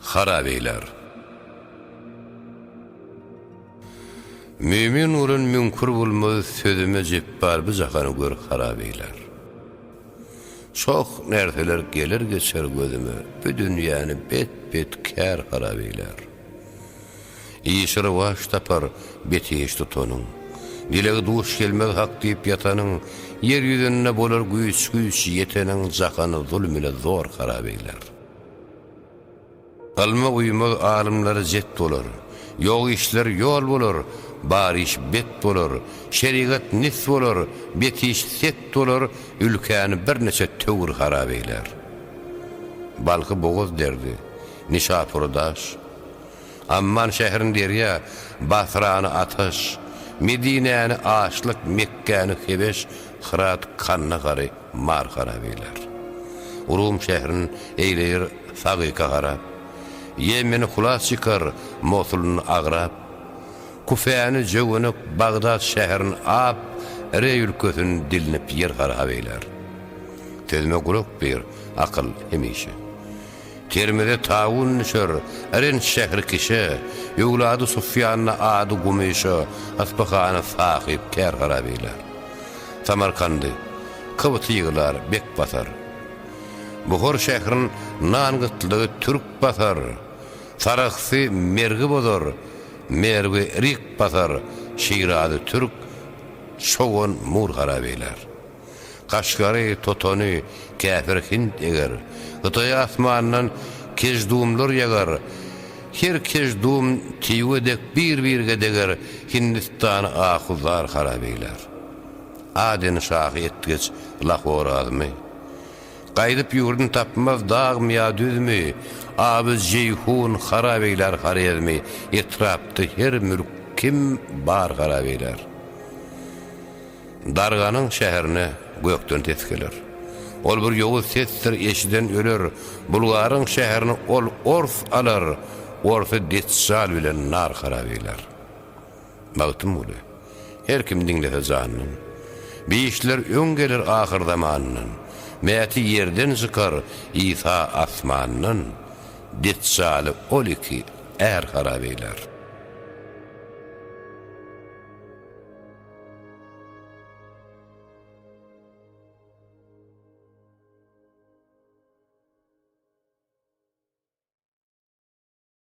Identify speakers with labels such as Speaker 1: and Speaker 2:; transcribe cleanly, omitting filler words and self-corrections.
Speaker 1: Harabeyler. Mümin urun münkur bulmaz sözüme jepbar bu jakanı gör harabeyler. Çok nerseler gelir geçer gözüme, bu dünyanı bet kär harabeyler. İşiri vaş tapar betiş tutonun, dilegi duş gelmez hak deyip yatanın, yeryüzünne bolar güç yetenin jakanı zulm ile zor harabeyler. Alma uymaz alimleri jet dolar, yok işler yol bolar, bar iş bet bolar, şeriat nis bolar, bet iş set dolar, ülkeni bir neçe tövür harabeyler. Balkı boğaz derdi, Nişapurdaş, Amman şehrin derya, Basra'nı ataş, Medine'ni ağaçlık, Mekke'ni hebeş, Hırat kanna karı mar harabeyler. Urum şehrin eyleyir sağıka harab, Yemen'i hulas çıkar, Mosul'un ağrab, Kufeyani cövünük Bağdat şehrin ab, Rey ülkösün dilinip yer harabeyler. Tezme kulak bir akıl hemişe. Termide taun nişör, erin şehri kişi, Yugladı Sufyan'na adı gumişo, Asbakhanı sahip kær harabeyler. Samarkandı, Kıvıt yığılar bek basar. Buhor şehrin nangıtlığı Türk basar, Sarıksı mergi bozar, mergi rik basar, Şiradı Türk, şoğun mur harabeyler. Kaşgarı totonu kafir Hint eger, Hıtay asmanından kejdumlar yagar, her kejdum tiydek bir deger, Hindistan'ı ahuzlar harabeyler. Adeni şahı etgeç lahor azmi, Qaydıp yurdun tapmaz dağ mı ya düz mü, Abız ceyhun harabeyler harezmi, Etraptı her mülk kim bar harabeyler. Darganın şehirine gökten teskeler. Ol bir yoğuz sestir eşiden ölür, Bulgarın şehrini ol orf alır, Orfu detsal bilen nar harabeyler. Mağtım ulu, her kim dinlese zanının, bir işler ön gelir ahir zamanının, Meti yerden çıkar İsa asmanının, Detsalı ol iki harabeyler.